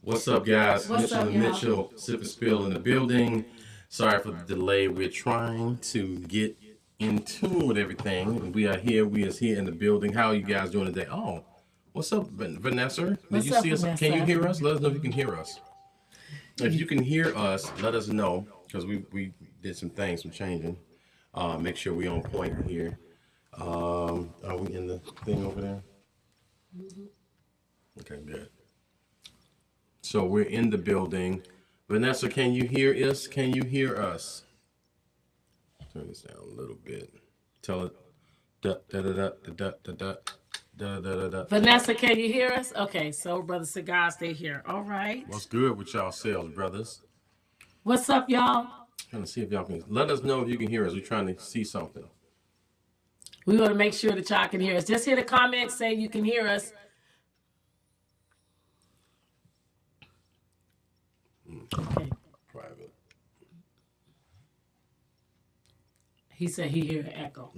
What's up, guys? What's Mitchell up, and y'all? Mitchell, Sip and Spill in the building. Sorry for the delay. We're trying to get in tune with everything. We are here. We is here in the building. How are you guys doing today? Oh, what's up, Vanessa? Did What's you up, see us? Can you Vanessa? hear us? Let us know if you can hear us. If you can hear us, let us know because we did some things, some changing. Make sure we on point here. Are we in the thing over there? Okay, good. So we're in the building. Vanessa, can you hear us? Can you hear us? Turn this down a little bit. Tell it. Da da da da da da da da da da. Vanessa, can you hear us? Okay, so Brother Cigar, stay here. All right. What's good with y'all selves, brothers? What's up, y'all? Trying to see if y'all can let us know if you can hear us. We're trying to see something. We want to make sure that y'all can hear us. Just hit a comment, say you can hear us. Okay. Private. He said he heard an echo.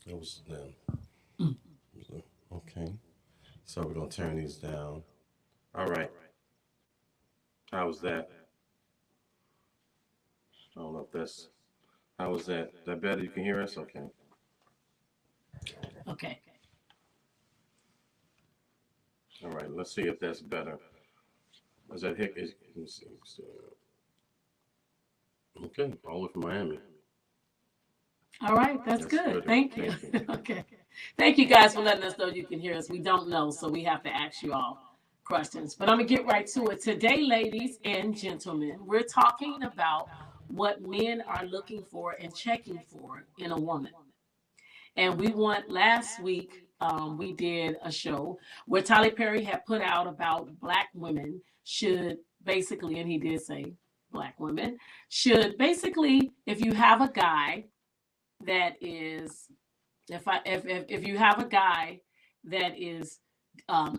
It was then. Okay. So we're gonna turn these down. All right. How was that? I don't know if that's. How was that? Is that better? You can hear us? Okay. Okay. All right. Let's see if that's better. Is that Hick? Let me see. Okay. All the way from Miami. All right, that's good. Thank you. Okay. Thank you guys for letting us know you can hear us. We don't know, so we have to ask you all questions. But I'm going to get right to it. Today, ladies and gentlemen, we're talking about what men are looking for and checking for in a woman. And last week, we did a show where Tyler Perry had put out about Black women should basically, and he did say Black women should basically, if you have a guy that is, if you have a guy that is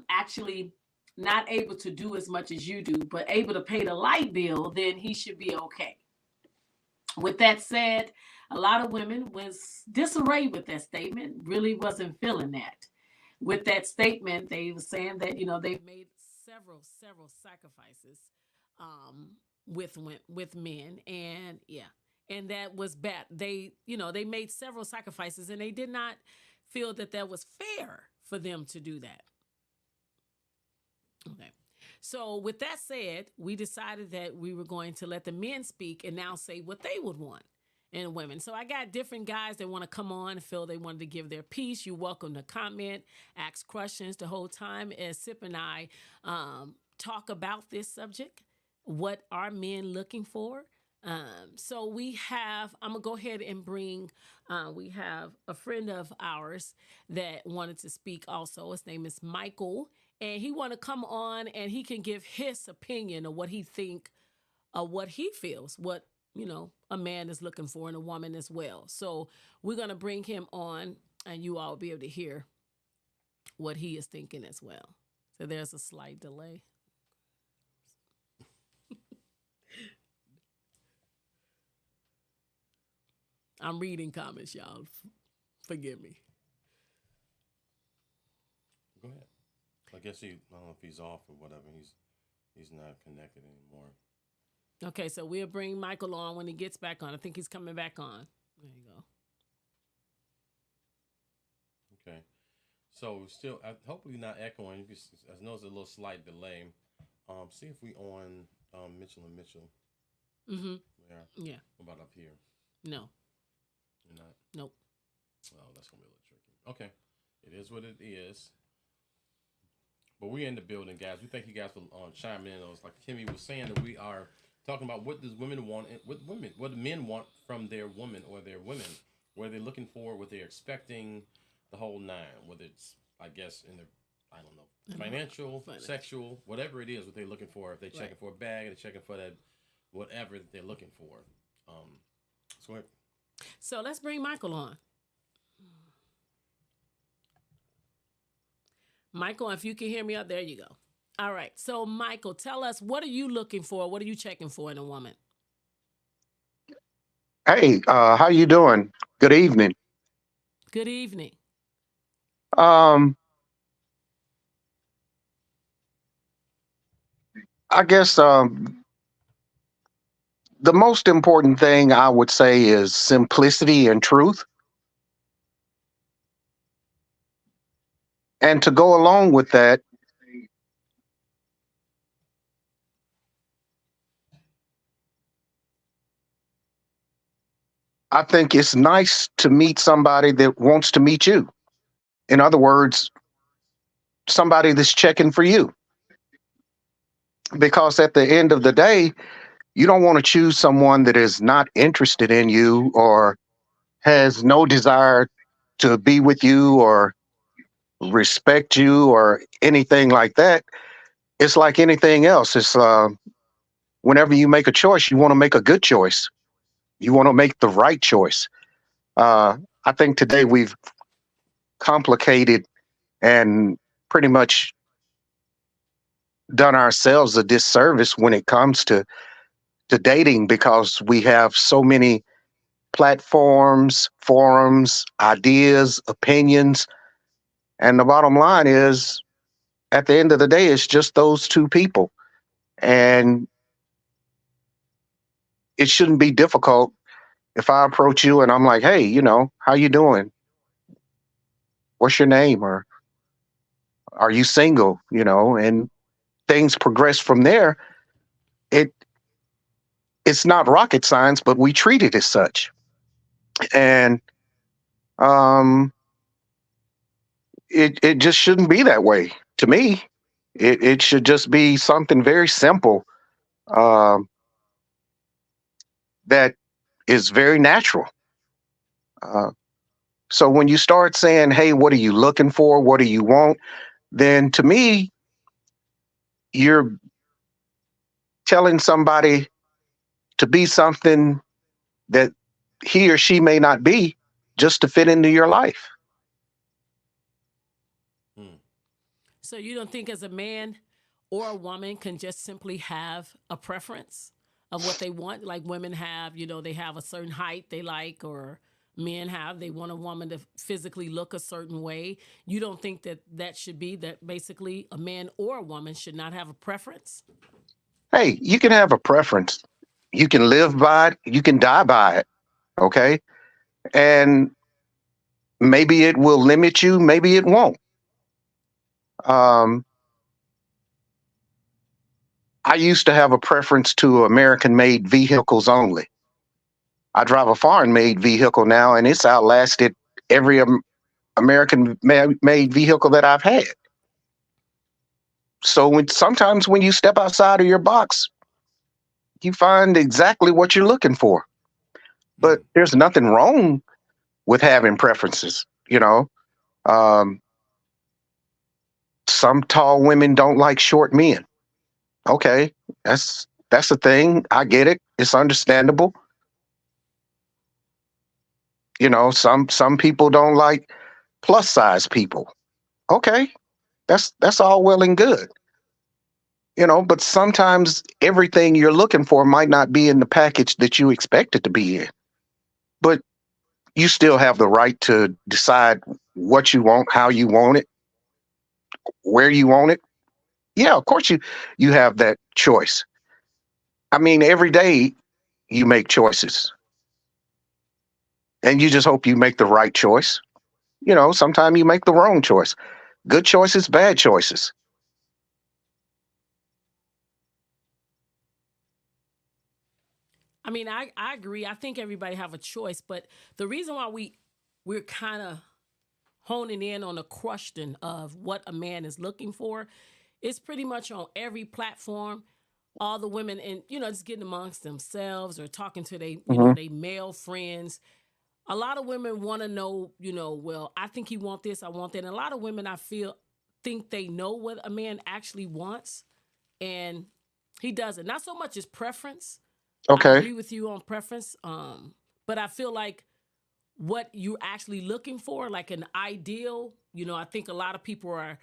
actually not able to do as much as you do, but able to pay the light bill, then he should be okay. With that said, a lot of women was disarrayed with that statement, really wasn't feeling that. With that statement, they were saying that, they've made several sacrifices with men. And yeah, and that was bad. They made several sacrifices and they did not feel that was fair for them to do that. Okay. So with that said, we decided that we were going to let the men speak and now say what they would want in women. So I got different guys that want to come on and feel they wanted to give their piece. You're welcome to comment, ask questions the whole time as Sip and I talk about this subject. What are men looking for? So I'm going to go ahead and bring, we have a friend of ours that wanted to speak also. His name is Michael. And he want to come on and he can give his opinion of what he think, what he feels, what, a man is looking for in a woman as well. So we're going to bring him on and you all will be able to hear what he is thinking as well. So there's a slight delay. I'm reading comments, y'all. Forgive me. Go ahead. I guess I don't know if he's off or whatever. He's not connected anymore. Okay, so we'll bring Michael on when he gets back on. I think he's coming back on. There you go. Okay. So still, hopefully not echoing. I know it's a little slight delay. See if we on Mitchell and Mitchell. Mm-hmm. Yeah. What about up here? No. You're not? Nope. Oh, that's gonna be a little tricky. Okay. It is what it is. But we're in the building, guys. We thank you guys for chiming in. It was like Kimmy was saying that we are talking about what does women want, what do men want from their woman or their women, what are they looking for, what they're expecting, the whole nine. Whether it's, I guess, in their, I don't know, financial, sexual, whatever it is, what they're looking for. If they're checking for a bag, they're checking for that, whatever that they're looking for. So let's bring Michael on. Michael, if you can hear me out, there you go. All right. So, Michael, tell us, what are you looking for? What are you checking for in a woman? Hey, how you doing? Good evening. Good evening. Um, I guess the most important thing I would say is simplicity and truth. And to go along with that, I think it's nice to meet somebody that wants to meet you. In other words, somebody that's checking for you. Because at the end of the day, you don't want to choose someone that is not interested in you or has no desire to be with you or respect you or anything like that. It's like anything else. It's whenever you make a choice, you want to make a good choice. You want to make the right choice. I think today we've complicated and pretty much done ourselves a disservice when it comes to dating because we have so many platforms, forums, ideas, opinions. And the bottom line is, at the end of the day, it's just those two people. And it shouldn't be difficult if I approach you and I'm like, hey, how you doing? What's your name? Or are you single? And things progress from there. It it's not rocket science, but we treat it as such. And um it just shouldn't be that way to me. It should just be something very simple, um, that is very natural. Uh, so when you start saying, "Hey, what are you looking for? What do you want?" Then to me, you're telling somebody to be something that he or she may not be, just to fit into your life. Hmm. So you don't think as a man or a woman can just simply have a preference of what they want? Like women have, they have a certain height they like, or men have, they want a woman to physically look a certain way. You don't think that that should be that basically a man or a woman should not have a preference? Hey, you can have a preference. You can live by it. You can die by it. Okay. And maybe it will limit you. Maybe it won't. Um, I used to have a preference to American made vehicles only. I drive a foreign made vehicle now, and it's outlasted every American made vehicle that I've had. So sometimes when you step outside of your box, you find exactly what you're looking for. But Hmm. there's nothing wrong with having preferences. Um, some tall women don't like short men. Okay, that's a thing. I get it. It's understandable. Some people don't like plus size people. Okay, that's all well and good. But sometimes everything you're looking for might not be in the package that you expect it to be in. But you still have the right to decide what you want, how you want it, where you want it. Yeah, of course you have that choice. I mean, every day you make choices, and you just hope you make the right choice. Sometimes you make the wrong choice. Good choices, bad choices. I mean, I agree. I think everybody have a choice, but the reason why we're kind of honing in on the question of what a man is looking for, it's pretty much on every platform. All the women, and just getting amongst themselves or talking to Hmm. they male friends. A lot of women want to know, well, I think he want this, I want that. And a lot of women, I feel, think they know what a man actually wants, and he doesn't. Not so much his preference. I Okay. agree with you on preference, but I feel like what you're actually looking for, like an ideal, I think a lot of people are,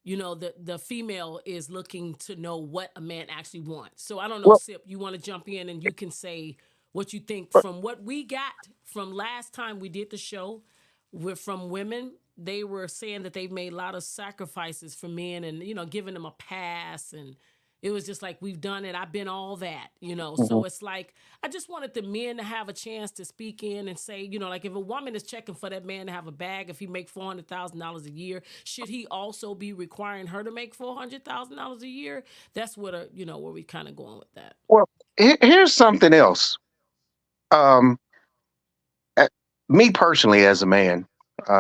the female is looking to know what a man actually wants. So I don't know, Well, Sip, you want to jump in and you can say what you think but- from what we got from last time we did the show. We're from women. They were saying that they've made a lot of sacrifices for men and, giving them a pass and, It was just like, we've done it. I've been all that, you know. Mhm. So it's like, I just wanted the men to have a chance to speak in and say, you know, like if a woman is checking for that man to have a bag, if he make $400,000 a year, should he also be requiring her to make $400,000 a year? That's what you know, where we kind of going with that. Well, here's something else. Um, uh, Me personally, as a man,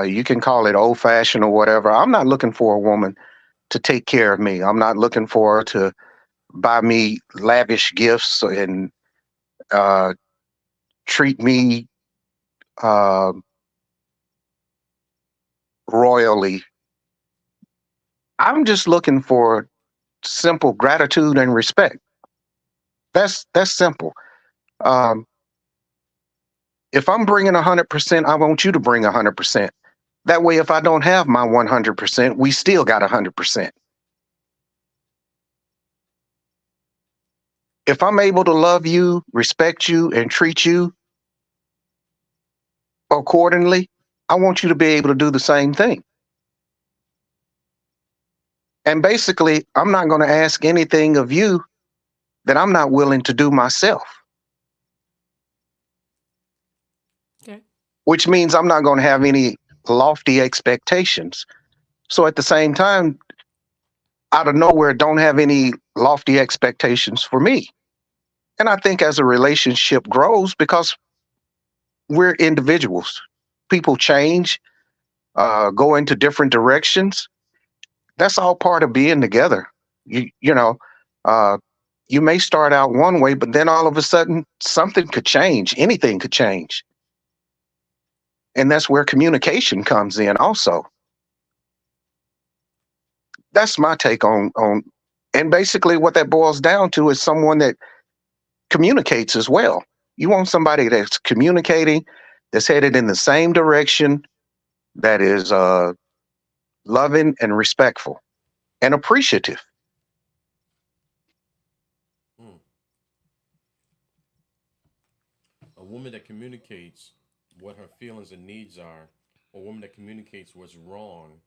you can call it old fashioned or whatever. I'm not looking for a woman to take care of me. I'm not looking for her to buy me lavish gifts and uh, treat me uh, royally. I'm just looking for simple gratitude and respect. That's simple. Um, if I'm bringing 100%, I want you to bring 100%. That way, if I don't have my 100%, we still got 100%. If I'm able to love you, respect you, and treat you accordingly, I want you to be able to do the same thing. And basically, I'm not going to ask anything of you that I'm not willing to do myself, Okay. which means I'm not going to have any lofty expectations. So at the same time, out of nowhere, don't have any lofty expectations for me. And I think as a relationship grows, because we're individuals, people change, go into different directions. That's all part of being together. You know, uh, you may start out one way, but then all of a sudden something could change. Anything could change, and that's where communication comes in. Also, that's my take on, and basically what that boils down to is someone that communicates as well. You want somebody that's communicating, that's headed in the same direction, that is loving and respectful and appreciative. Hmm. A woman that communicates what her feelings and needs are, or a woman that communicates what's wrong.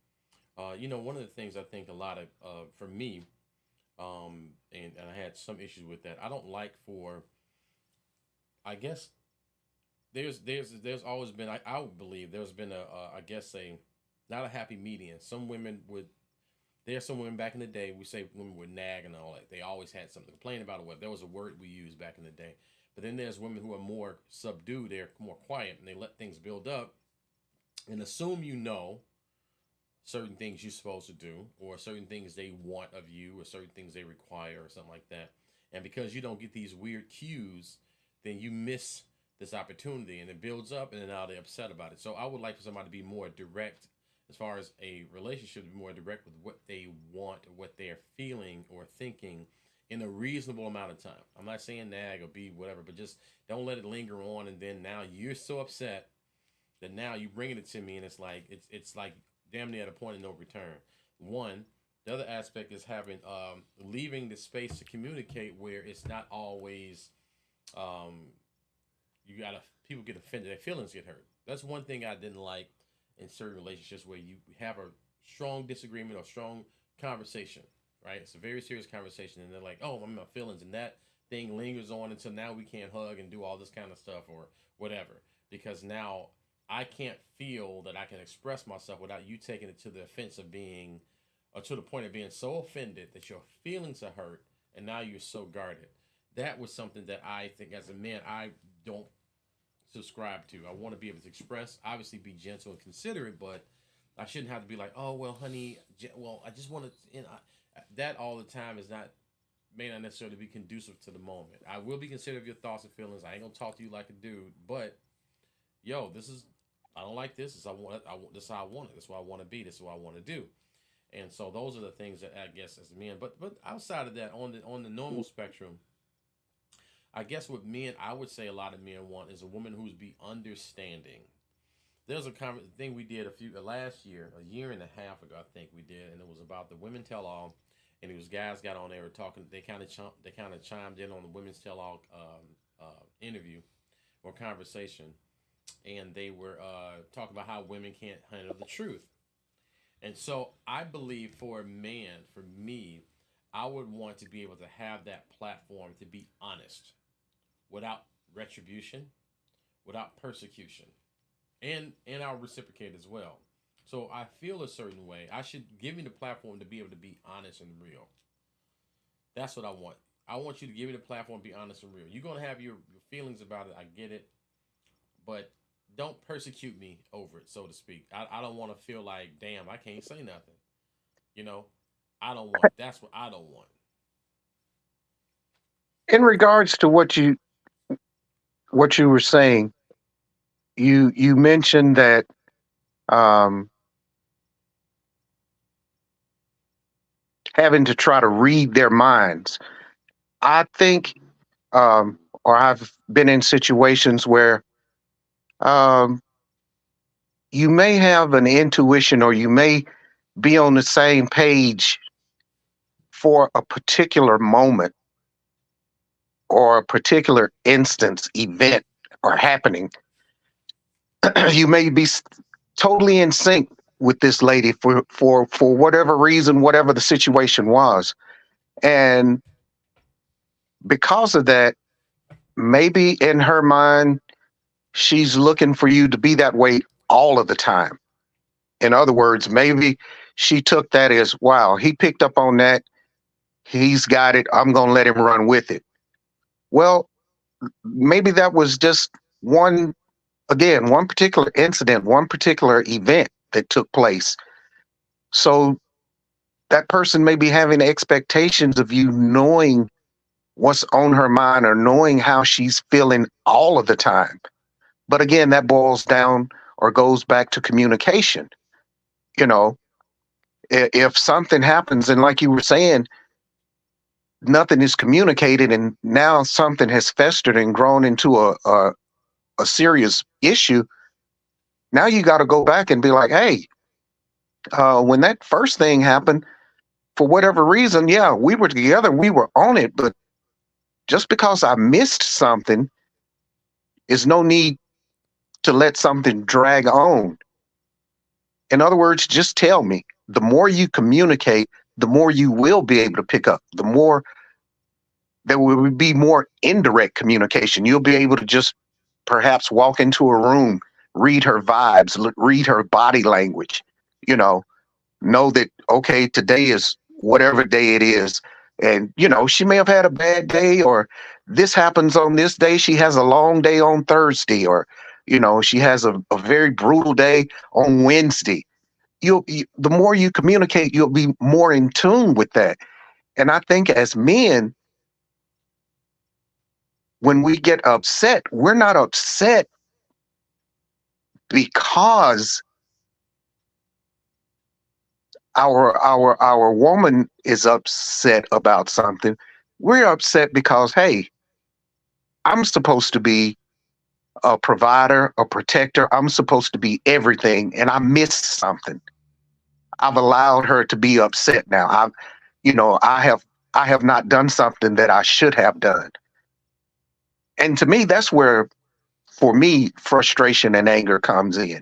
You know, one of the things I think a lot of, for me, and I had some issues with that. I don't like for, I guess there's always been, I would believe there's been I guess a, not a happy median. Some women would, there's some women back in the day, we say women would nag and all that. They always had something to complain about, or what. There was a word we used back in the day. But then there's women who are more subdued, they're more quiet, and they let things build up and assume you know certain things you're supposed to do, or certain things they want of you, or certain things they require, or something like that. And because you don't get these weird cues, then you miss this opportunity, and it builds up, and then now they're upset about it. So I would like for somebody to be more direct, as far as a relationship, to be more direct with what they want, or what they're feeling or thinking, in a reasonable amount of time. I'm not saying nag or be whatever, but just don't let it linger on, and then now you're so upset that now you bringing it to me, and it's like damn near at a point of no return. One, the other aspect is having leaving the space to communicate where it's not always um, you gotta people get offended, their feelings get hurt. That's one thing I didn't like in certain relationships where you have a strong disagreement or strong conversation, right? It's a very serious conversation, and they're like, "Oh, I'm in my feelings," and that thing lingers on until now we can't hug and do all this kind of stuff or whatever, because now I can't feel that I can express myself without you taking it to the offense of being, or to the point of being so offended that your feelings are hurt, and now you're so guarded. That was something that I think, as a man, I don't subscribe to. I want to be able to express, obviously be gentle and considerate, but I shouldn't have to be like, oh well, honey, well, I just want to. That all the time is not, may not necessarily be conducive to the moment. I will be considerate of your thoughts and feelings. I ain't gonna talk to you like a dude, but yo, this is, I don't like this. This is I want. This is how I want it. This is what I want to be. This is what I want to do. And so those are the things that I guess as men. But outside of that, on the normal spectrum, I guess what men, I would say a lot of men want is a woman who's be understanding. There's a thing we did a few last year, a year and a half ago, I think we did, and it was about the women tell all, and it was guys got on there were talking. They kind of chimed in on the women's tell all interview or conversation, and they were talking about how women can't handle the truth. And so I believe for a man, for me, I would want to be able to have that platform to be honest without retribution, without persecution, and I'll reciprocate as well. So I feel a certain way. I should give me the platform to be able to be honest and real. That's what I want. I want you to give me the platform, be honest and real. You're gonna have your feelings about it. I get it, but don't persecute me over it, so to speak. I don't want to feel like, damn, I can't say nothing. You know, I don't want. That's what I don't want. In regards to what you were saying, you mentioned that um, having to try to read their minds. I think, or I've been in situations where um, you may have an intuition, or you may be on the same page for a particular moment or a particular instance, event, or happening. You may be totally in sync with this lady for whatever reason, whatever the situation was, and because of that, maybe in her mind, she's looking for you to be that way all of the time. In other words, maybe she took that as, wow, he picked up on that. He's got it. I'm going to let him run with it. Well, maybe that was just one, again, one particular incident, one particular event that took place. So that person may be having expectations of you knowing what's on her mind or knowing how she's feeling all of the time. But again, that boils down or goes back to communication. You know, if something happens and, like you were saying, nothing is communicated and now something has festered and grown into a serious issue, now you got to go back and be like, hey, when that first thing happened, for whatever reason, yeah, we were together, we were on it, but just because I missed something is no need to let something drag on. In other words, just tell me. The more you communicate, the more you will be able to pick up. The more there will be more indirect communication. You'll be able to just perhaps walk into a room, read her vibes, read her body language, you know that, okay, today is whatever day it is. And, she may have had a bad day, or this happens on this day. She has a long day on Thursday, or, she has a very brutal day on Wednesday. The more you communicate, you'll be more in tune with that. And I think as men, when we get upset, we're not upset because our woman is upset about something. We're upset because, hey, I'm supposed to be a provider, a protector. I'm supposed to be everything, and I missed something. I've allowed her to be upset now. I have not done something that I should have done. And to me, that's where, for me, frustration and anger comes in.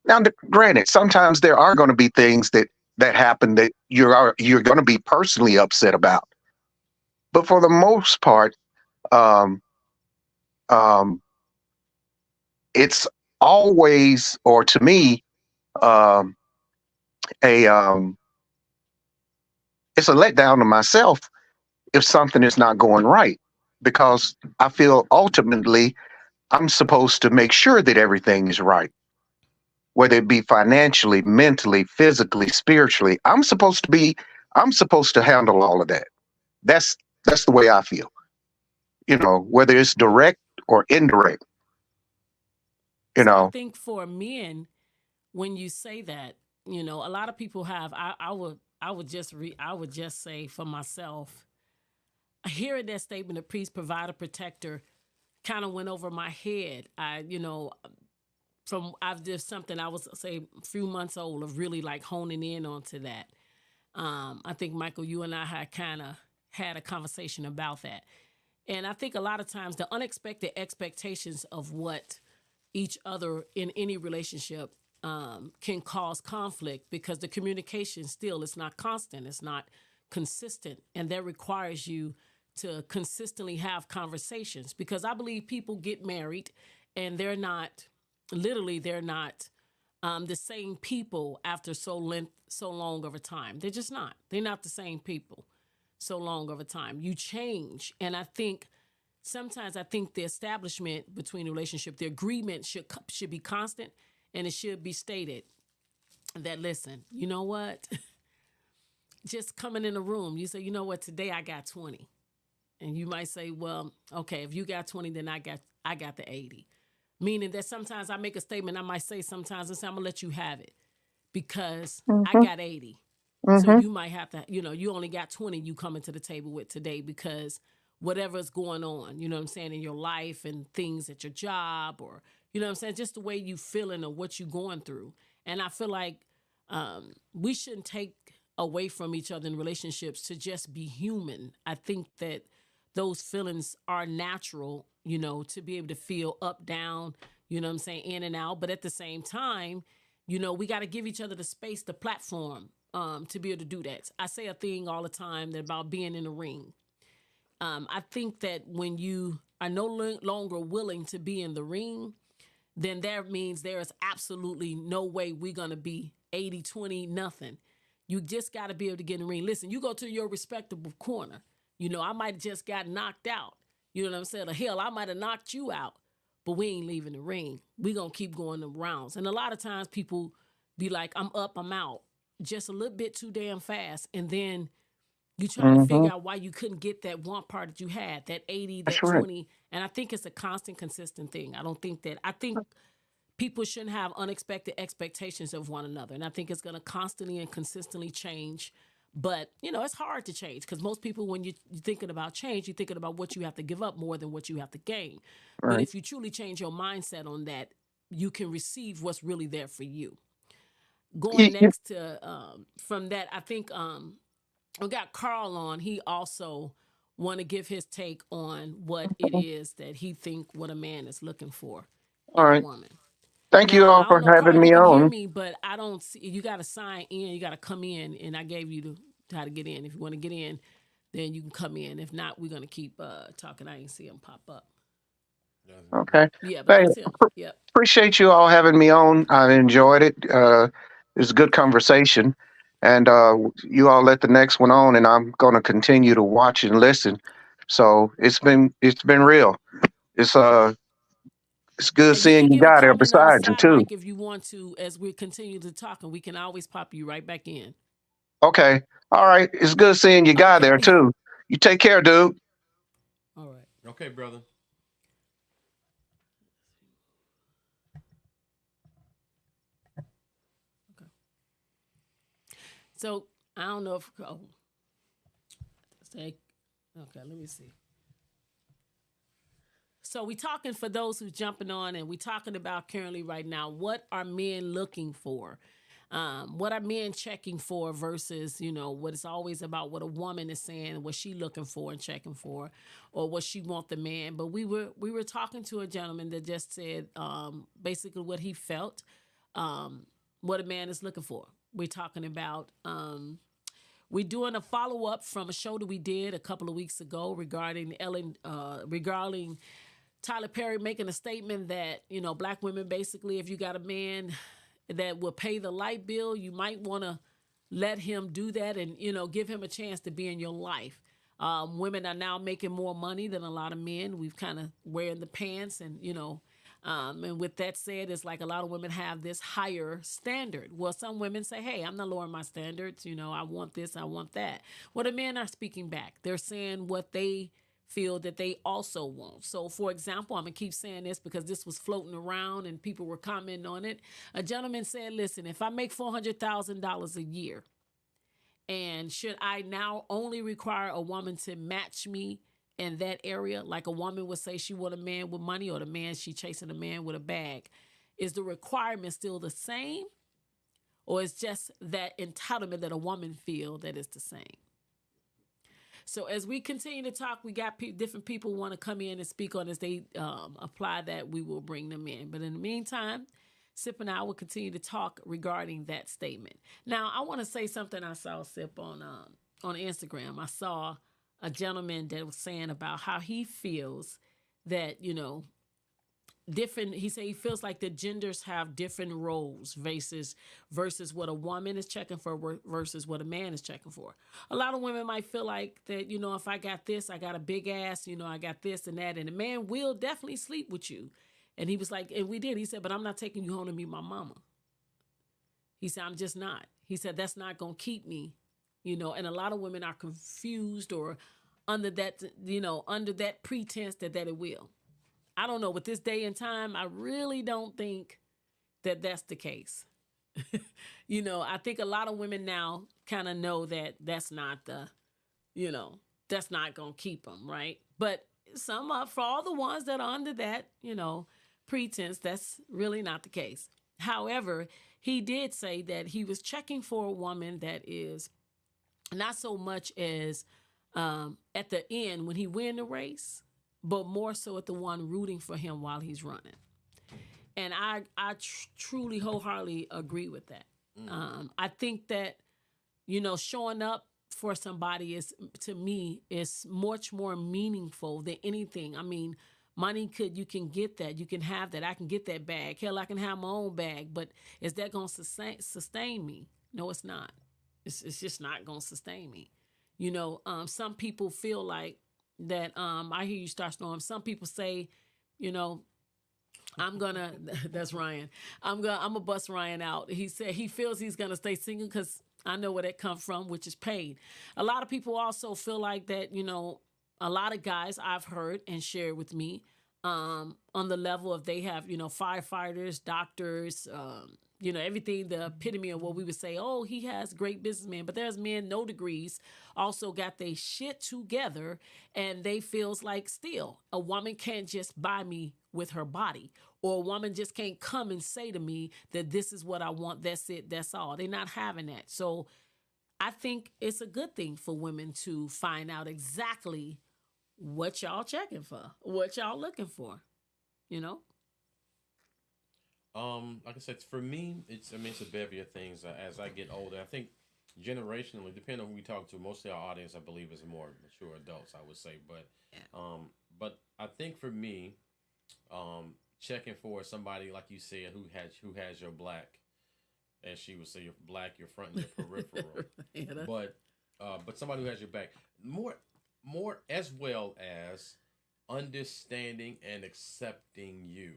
Now, granted, sometimes there are going to be things that happen that you're going to be personally upset about. But for the most part, um, um, it's always, or to me, um, a it's a letdown to myself if something is not going right, because I feel ultimately I'm supposed to make sure that everything is right, whether it be financially, mentally, physically, spiritually. I'm supposed to handle all of that. That's the way I feel. Whether it's direct or indirect. You So I know, think for men, when you say that, a lot of people have. I would just say for myself, hearing that statement of priest, provider, protector, kind of went over my head. I've just something I was say a few months old of really like honing in onto that. I think Michael, you and I had kind of had a conversation about that, and I think a lot of times the unexpected expectations of what each other in any relationship can cause conflict because the communication still is not constant. It's not consistent, and that requires you to consistently have conversations, because I believe people get married and they're not the same people after so long of a time. They're just not. They're not the same people so long of a time. You change, and I think sometimes the establishment between the relationship, the agreement should be constant, and it should be stated that, listen, you know what? Just coming in the room, you say, you know what? Today I got 20. And you might say, well, okay, if you got 20, then I got the 80. Meaning that sometimes I make a statement, I might say sometimes, and say, I'm gonna let you have it because I got 80. So you might have to, you only got 20 you coming to the table with today because whatever's going on, you know what I'm saying, in your life and things at your job, or, you know what I'm saying, just the way you feeling or what you going through. And I feel like we shouldn't take away from each other in relationships to just be human. I think that those feelings are natural, to be able to feel up, down, you know what I'm saying, in and out. But at the same time, we got to give each other the space, the platform to be able to do that. I say a thing all the time that about being in the ring. I think that when you are no longer willing to be in the ring, then that means there is absolutely no way we're going to be 80-20, nothing. You just got to be able to get in the ring. Listen, you go to your respectable corner. I might have just got knocked out. You know what I'm saying? Or hell, I might have knocked you out, but we ain't leaving the ring. We going to keep going the rounds. And a lot of times people be like, I'm up, I'm out, just a little bit too damn fast. And then you trying to figure out why you couldn't get that one part that you had, that 80, that That's right. 20. And I think it's a constant, consistent thing. I think people shouldn't have unexpected expectations of one another. And I think it's going to constantly and consistently change. But, it's hard to change because most people, when you're thinking about change, you're thinking about what you have to give up more than what you have to gain. Right. But if you truly change your mindset on that, you can receive what's really there for you. Going next to, from that, I think we got Carl on. He also want to give his take on what it is that he think what a man is looking for All in a right. woman. Thank Now, you all I for don't know, Carl, having you me can hear on. me, but I don't see, you got to sign in, you got to come in, and I gave you how to get in. If you want to get in, then you can come in. If not, we're going to keep talking. I ain't see him pop up. Okay. Yeah, but Hey, that's him. Yep. appreciate you all having me on. I enjoyed it. It was a good conversation. And you all let the next one on, and I'm going to continue to watch and listen. So it's been real. It's it's good And you can seeing you give a guy there comment on the beside you side too. mic if you want to, as we continue to talk, and we can always pop you right back in. Okay. All right. It's good seeing you guy there Okay. too. You take care, dude. All right. Okay, brother. Okay. So I don't know if say okay, let me see. So we talking for those who's jumping on, and we talking about currently right now, what are men looking for? What are men checking for versus, what it's always about what a woman is saying, what she looking for and checking for, or what she want the man. But we were talking to a gentleman that just said basically what he felt, what a man is looking for. We're talking about we're doing a follow-up from a show that we did a couple of weeks ago regarding regarding Tyler Perry making a statement that, black women, basically, if you got a man that will pay the light bill, you might want to let him do that and, give him a chance to be in your life. Women are now making more money than a lot of men. We've kind of wearing the pants and, and with that said, it's like a lot of women have this higher standard. Well, some women say, hey, I'm not lowering my standards. I want this, I want that. Well, the men are speaking back. They're saying what they feel that they also want. So, for example, I'm going to keep saying this because this was floating around and people were commenting on it. A gentleman said, listen, if I make $400,000 a year, and should I now only require a woman to match me in that area? Like a woman would say she want a man with money, or the man she chasing a man with a bag. Is the requirement still the same? Or is just that entitlement that a woman feel that is the same? So as we continue to talk, we got different people want to come in and speak on as they apply that. We will bring them in. But in the meantime, Sip and I will continue to talk regarding that statement. Now, I want to say something I saw Sip on on Instagram, I saw a gentleman that was saying about how he feels that, different. He said he feels like the genders have different roles versus what a woman is checking for versus what a man is checking for. A lot of women might feel like that, if I got this, I got a big ass, I got this and that, and a man will definitely sleep with you. And he was like, and we did. He said, but I'm not taking you home to meet my mama. He said, I'm just not. He said, that's not gonna keep me, and a lot of women are confused or under that pretense that it will. I don't know. With this day and time, I really don't think that that's the case. I think a lot of women now kind of know that that's not that's not going to keep them, right? But for all the ones that are under that, pretense, that's really not the case. However, he did say that he was checking for a woman that is not so much as at the end when he win the race, but more so at the one rooting for him while he's running. And I truly wholeheartedly agree with that. I think that, showing up for somebody to me, is much more meaningful than anything. I mean, money you can get that. You can have that. I can get that bag. Hell, I can have my own bag. But is that going to sustain me? No, it's not. It's just not going to sustain me. Some people feel like that. I hear you start snoring. Some people say, I'm gonna. That's Ryan. I'm gonna bust Ryan out. He said he feels he's gonna stay single because I know where that comes from, which is pain. A lot of people also feel like that. A lot of guys I've heard and shared with me, on the level of they have firefighters, doctors, everything, the epitome of what we would say, oh, he has great businessmen, but there's men, no degrees, also got their shit together, and they feels like still a woman can't just buy me with her body, or a woman just can't come and say to me that this is what I want, that's it, that's all. They're not having that. So I think it's a good thing for women to find out exactly what y'all checking for, what y'all looking for, Like I said, for me, it's a bevy of things. As I get older, I think generationally, depending on who we talk to, most of our audience, I believe, is more mature adults. I would say, but I think for me, checking for somebody like you said who has your black, as she would say, your black, your front, and your peripheral. Yeah, but somebody who has your back more as well as understanding and accepting you,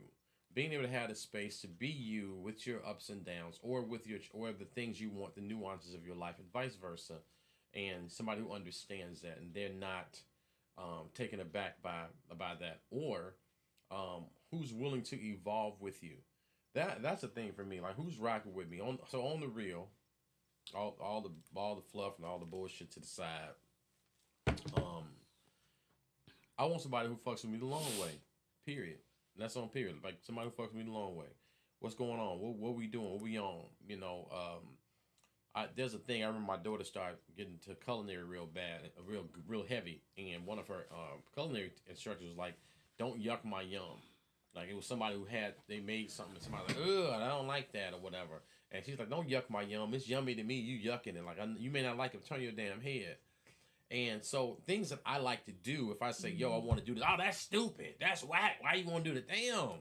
being able to have the space to be you with your ups and downs, or or the things you want, the nuances of your life, and vice versa, and somebody who understands that and they're not taken aback by that, or who's willing to evolve with you. That's the thing for me. Like, who's rocking with me on the real, all the fluff and all the bullshit to the side. I want somebody who fucks with me the long way. Period. And that's on period. Like, somebody who fucks with me the long way. What's going on? What we doing? What we on? There's a thing. I remember my daughter started getting to culinary real bad, real heavy, and one of her culinary instructors was like, "Don't yuck my yum." Like, it was somebody they made something, and somebody like, "Ugh, I don't like that," or whatever. And she's like, "Don't yuck my yum. It's yummy to me. You yucking it. Like, you may not like it. Turn your damn head." And so things that I like to do, if I say, "Yo, I want to do this," "Oh, that's stupid. That's whack. Why you want to do that?" Damn.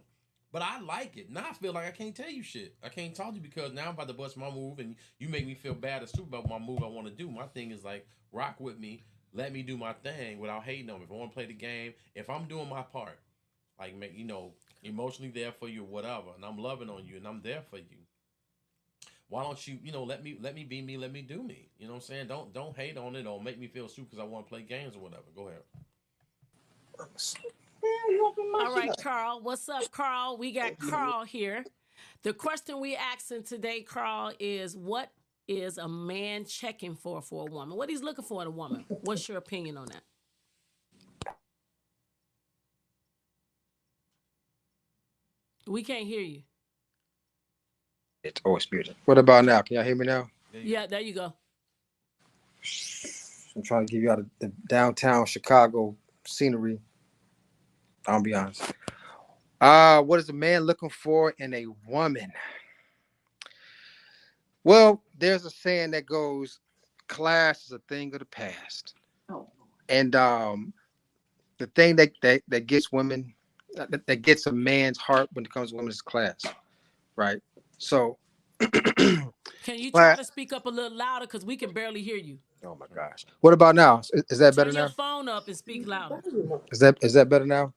But I like it. Now I feel like I can't tell you shit. I can't talk to you because now I'm about to bust my move, and you make me feel bad as stupid about my move I want to do. My thing is like, rock with me, let me do my thing without hating on me. If I want to play the game, if I'm doing my part, like, emotionally there for you or whatever, and I'm loving on you and I'm there for you, why don't you, let me be me, let me do me. You know what I'm saying? Don't hate on it or make me feel stupid because I want to play games or whatever. Go ahead. All right, Carl. What's up, Carl? We got Carl here. The question we asking today, Carl, is what is a man checking for a woman? What he's looking for in a woman? What's your opinion on that? We can't hear you. It's always spirit. What about now? Can y'all hear me now? Yeah, there you go. I'm trying to give you out the downtown Chicago scenery. I'll be honest. What is a man looking for in a woman? Well, there's a saying that goes, class is a thing of the past. Oh. And the thing that gets women, that gets a man's heart when it comes to women is class, right? So, Can you try class. to speak up a little louder because we can barely hear you? Oh my gosh. What about now? Is that better Turn your now? phone up and speak louder. Is that better now?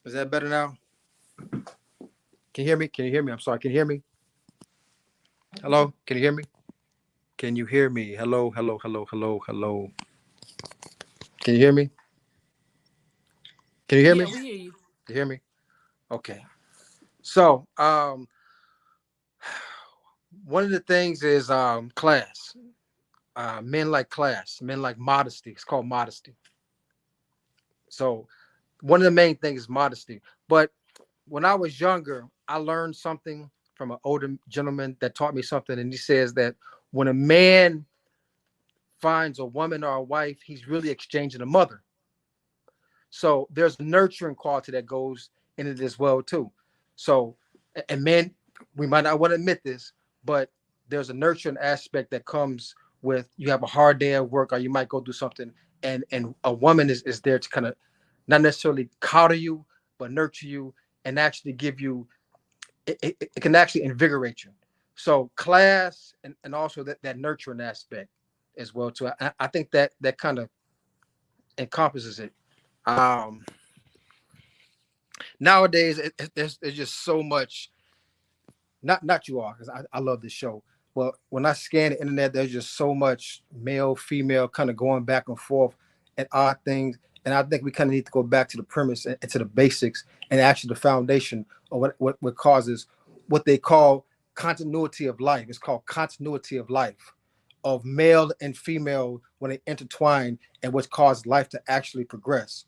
Is that better now? Can you hear me? Can you hear me? I'm sorry. Can you hear me? Hello? Can you hear me? Can you hear me? Hello, hello, hello, hello, hello. Can you hear me? Can you hear me? Yeah, we hear you. You hear me? Okay. So, one of the things is class. Men like class. Men like modesty. It's called modesty. So, one of the main things is modesty. But when I was younger, I learned something from an older gentleman that taught me something, and he says that when a man finds a woman or a wife, he's really exchanging a mother. So there's a nurturing quality that goes in it as well too. So, and men, we might not want to admit this, but there's a nurturing aspect that comes with you have a hard day at work, or you might go do something, and a woman is there to kind of not necessarily coddle you, but nurture you and actually give you it can actually invigorate you. So class and also that nurturing aspect as well too. I think that kind of encompasses it. Um, Nowadays there's just so much. Not you all, because I love this show. Well, when I scan the internet, there's just so much male female kind of going back and forth and odd things. And I think we kind of need to go back to the premise and to the basics and actually the foundation of what causes what they call continuity of life. It's called continuity of life of male and female when they intertwine and what's caused life to actually progress.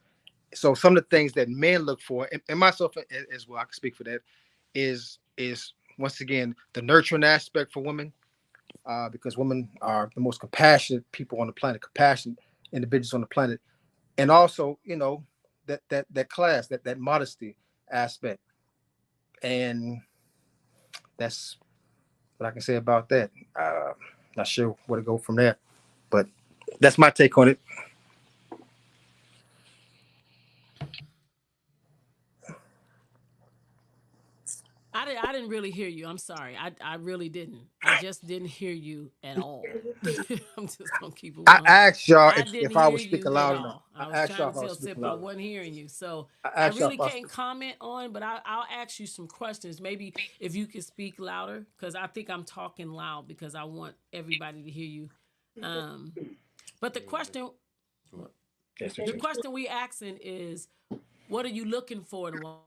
So some of the things that men look for, and myself as well, I can speak for that, is once again the nurturing aspect for women, because women are the most compassionate people on the planet, compassionate individuals on the planet, and also that class, that modesty aspect, and that's what I can say about that. Not sure where to go from there, but that's my take on it. I didn't really hear you. I'm sorry. I really didn't. I just didn't hear you at all. I'm just gonna keep it I 100. asked y'all I didn't if I hear was speaking you at loud enough. all. I I was asked y'all trying if to I was tell speaking Sip I loud enough. wasn't hearing you. So I I asked y'all really if I was can't comment on, but I'll ask you some questions. Maybe if you could speak louder, because I think I'm talking loud because I want everybody to hear you. Um, but the question the question we asking is, what are you looking for in a woman?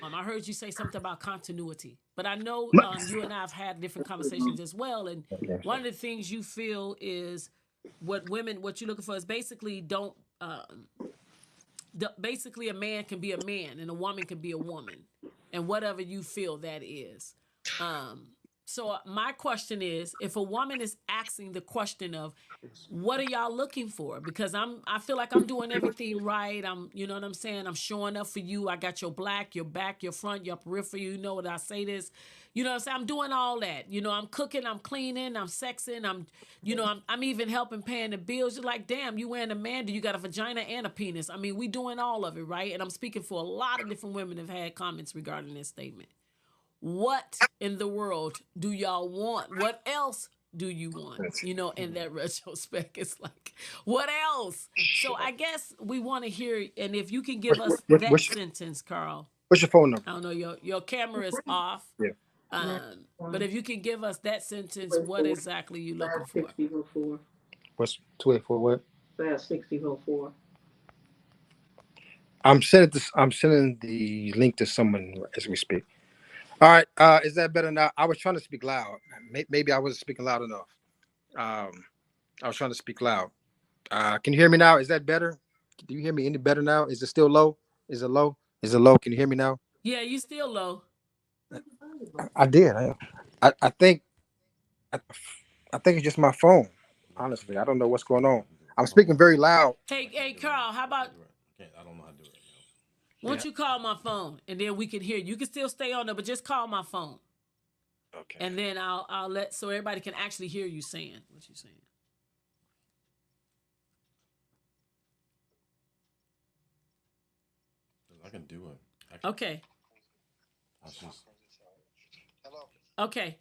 I heard you say something about continuity, but I know you and I have had different conversations as well. And one of the things you feel is what you're looking for is basically don't. Basically, a man can be a man and a woman can be a woman, and whatever you feel that is. Um, so my question is, if a woman is asking the question of what are y'all looking for? Because I feel like I'm doing everything right. You know what I'm saying? I'm showing up for you. I got your black, your back, your front, your periphery. You know what I say this. You know what I'm saying? I'm doing all that. You know, I'm cooking, I'm cleaning, I'm sexing, I'm even helping paying the bills. You're like, damn, you wearing a man, do you got a vagina and a penis? I mean, we doing all of it, right? And I'm speaking for a lot of different women have had comments regarding this statement. What in the world do y'all want? What else do you want? You know, in that retrospect, it's like, what else? So I guess we want to hear, and if you can give us that sentence, Carl. What's your phone number? I don't know, your camera is off. Yeah. But if you can give us that sentence, what exactly you looking for? What's 284 what? Fast 6004. I'm sending the link to someone as we speak. All right. Is that better now? I was trying to speak loud. Maybe I wasn't speaking loud enough. I was trying to speak loud. Can you hear me now? Is that better? Do you hear me any better now? Is it still low? Is it low? Is it low? Can you hear me now? Yeah, you still low. I did. I think I think it's just my phone. Honestly, I don't know what's going on. I'm speaking very loud. Hey, Carl, how about I don't know how to do it. why don't you call my phone and then we can hear you? You can still stay on there, but just call my phone. Okay. And then I'll let so everybody can actually hear you saying what you're saying. I can do it. Okay. Hello. Okay.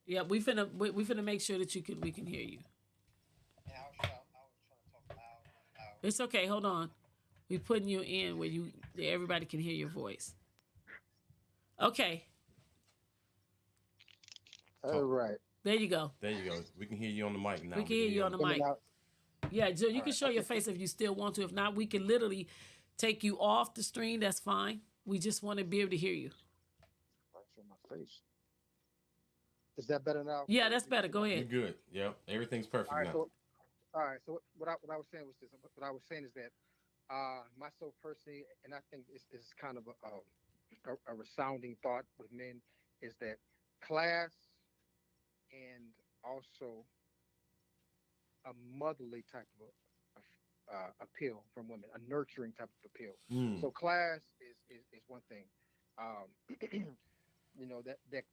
Yeah, we finna make sure that we can hear you. Yeah, I was trying to talk loud. It's okay. Hold on. We putting you in where everybody can hear your voice. Okay. All right. There you go. There you go. We can hear you on the mic now. We can hear you on the mic. Yeah, so you can show your face if you still want to. If not, we can literally take you off the screen. That's fine. We just want to be able to hear you. Show my face. Is that better now? Yeah, that's better. Go You're ahead. good. Yep. Everything's perfect All right. now. So what I was saying was this. What I was saying is that myself personally, and I think this is kind of a resounding thought with men, is that class and also a motherly type of appeal from women, a nurturing type of appeal. So class is one thing.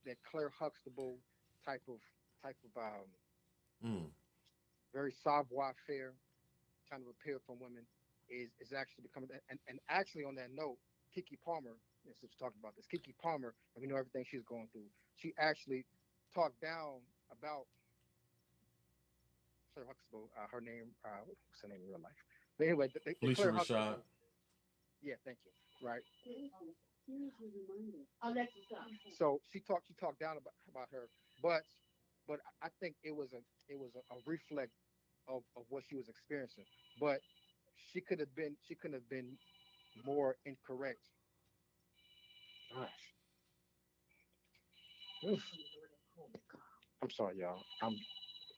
That Claire Huxtable type of very savoir-faire kind of appeal from women is actually becoming, and actually on that note, Keke Palmer, since we're talking about this, Keke Palmer, and we know everything she's going through, she actually talked down about Claire Huxtable, her name, what's her name in real life? But anyway, the Felicia Claire Rashad. Huxtable. Yeah, thank you. Right. So she talked down about her, but I think it was a reflect of what she was experiencing. But she couldn't have been more incorrect. Gosh. Oof. I'm sorry, y'all.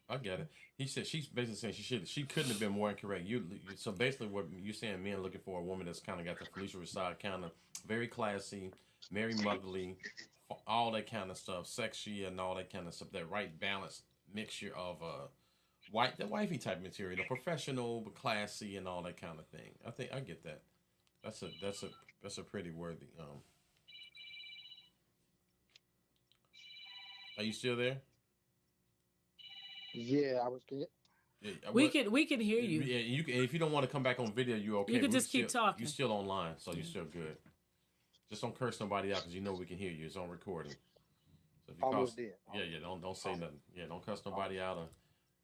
I get it. He said she's basically saying she couldn't have been more incorrect. So basically what you're saying, men looking for a woman that's kind of got the Felicia Rashad kind of very classy, very motherly, all that kind of stuff, sexy and all that kind of stuff. That right balance mixture of the wifey type material, the professional but classy and all that kind of thing. I think I get that. That's a pretty worthy. Are you still there? Yeah, I was. Yeah, We can hear you. Yeah, you can, if you don't want to come back on video, you're okay. You can just keep talking. You're still online, so you're still good. Just don't curse nobody out because you know we can hear you. It's on recording. So if you Almost did. Yeah, don't say nothing. Yeah, don't cuss nobody out or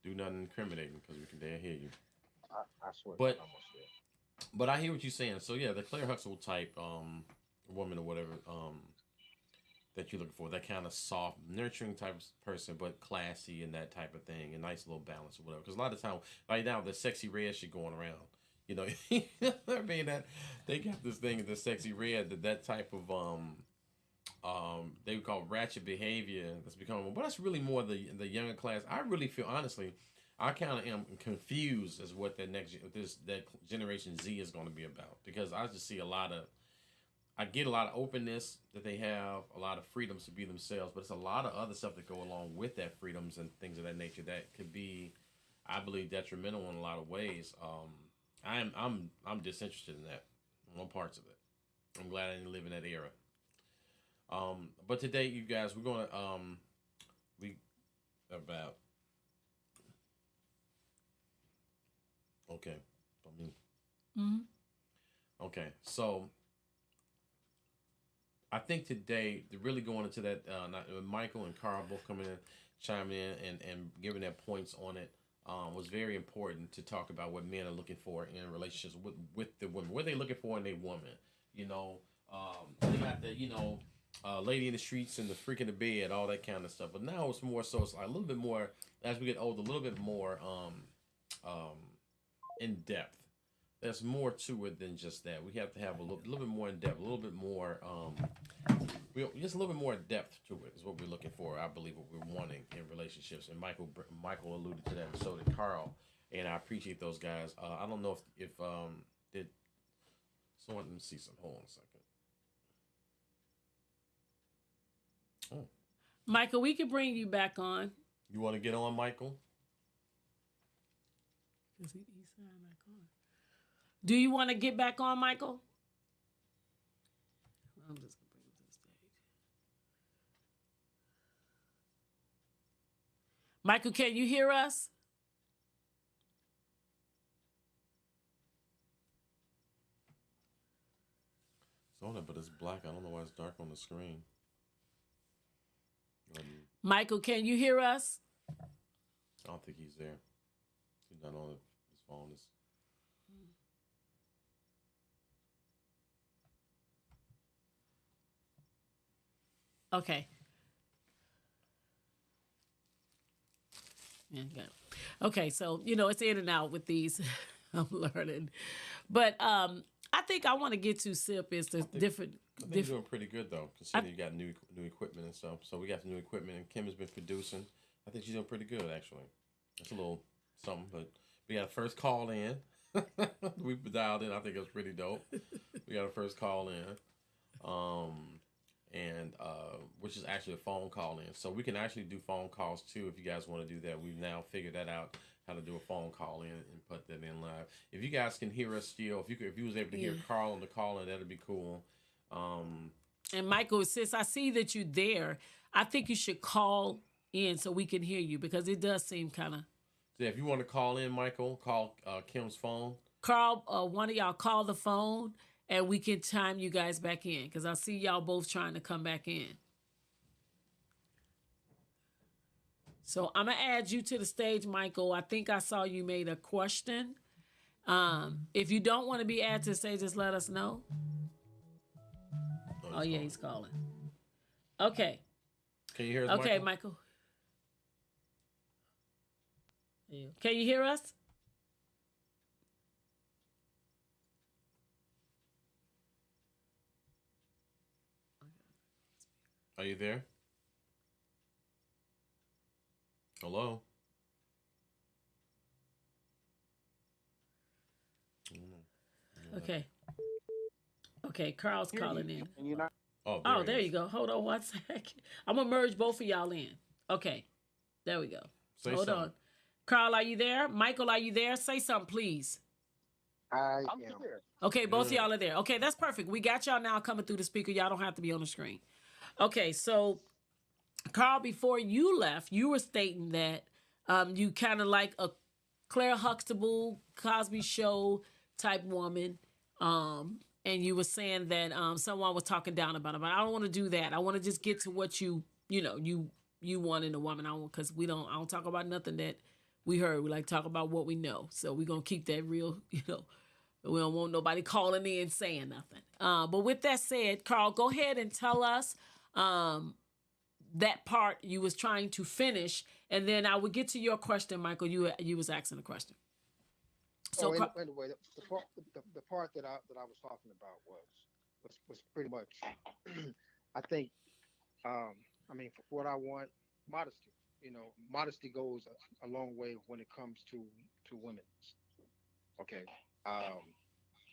do nothing incriminating because we can dare hear you. I swear. But I hear what you're saying. So yeah, the Claire Huxtable type woman or whatever that you're looking for, that kind of soft, nurturing type of person, but classy and that type of thing, a nice little balance or whatever. Because a lot of time, right now, the sexy red shit going around. You know, I mean that they got this thing, the sexy red, that type of they would call ratchet behavior that's becoming. But that's really more the younger class. I really feel honestly, I kind of am confused as what that generation Z is going to be about because I just see I get a lot of openness that they have, a lot of freedoms to be themselves, but it's a lot of other stuff that go along with that freedoms and things of that nature that could be, I believe, detrimental in a lot of ways. I'm disinterested in that, on parts of it. I'm glad I didn't live in that era. But today, you guys, we're gonna about okay, okay, so. I think today, really going into that, Michael and Carl both coming in, chiming in, and giving their points on it was very important to talk about what men are looking for in relationships with the women. What are they looking for in a woman? You know, they got the, lady in the streets and the freak in the bed, all that kind of stuff. But now it's more so, it's like a little bit more, as we get older, a little bit more in depth. There's more to it than just that. We have to have a little bit more in depth, a little bit more, just a little bit more depth to it is what we're looking for. I believe what we're wanting in relationships. And Michael alluded to that, and so did Carl. And I appreciate those guys. I don't know if did someone. Let me see some. Hold on a second. Oh, Michael, we can bring you back on. You want to get on, Michael? He's back on. Do you want to get back on, Michael? I'm just gonna bring him to the stage. Michael, can you hear us? It's on it, but it's black. I don't know why it's dark on the screen. Michael, can you hear us? I don't think he's there. He's not on his phone. Okay. Yeah, got it. Okay, so it's in and out with these. I'm learning, but I think I want to get to Sip is the different. I think you're doing pretty good though, considering you got new equipment and stuff. So we got some new equipment, and Kim has been producing. I think she's doing pretty good actually. It's a little something, but we got a first call in. We dialed in. I think it was pretty dope. We got a first call in, and which is actually a phone call in. So we can actually do phone calls too if you guys want to do that. We've now figured that out, how to do a phone call in and put that in live. If you guys can hear us still, if you was able to hear Carl on the call in, that'd be cool. And Michael, since I see that you're there, I think you should call in so we can hear you, because it does seem kind of. So if you want to call in, Michael, call Kim's phone. Carl, one of y'all call the phone and we can time you guys back in, because I see y'all both trying to come back in. So I'm going to add you to the stage, Michael. I think I saw you made a question. If you don't want to be added to the stage, just let us know. Oh, yeah, he's calling. Okay. Can you hear us, okay, Michael? Can you hear us? Are you there? Hello? Okay. Okay, Carl's calling in. Oh, there you go. Hold on one second. I'm going to merge both of y'all in. Okay. There we go. Hold on. Carl, are you there? Michael, are you there? Say something, please. I'm here. Okay, both of y'all are there. Okay, that's perfect. We got y'all now coming through the speaker. Y'all don't have to be on the screen. Okay, so Carl, before you left, you were stating that you kind of like a Claire Huxtable, Cosby Show type woman. And you were saying that someone was talking down about him. But I don't want to do that. I want to just get to what you want in a woman. Because I don't talk about nothing that we heard. We like to talk about what we know. So we're going to keep that real, We don't want nobody calling in saying nothing. But with that said, Carl, go ahead and tell us that part you was trying to finish. And then I would get to your question, Michael. You was asking a question. So anyway, the part that I was talking about was pretty much, I think, for what I want, modesty. Modesty goes a long way when it comes to women. Okay,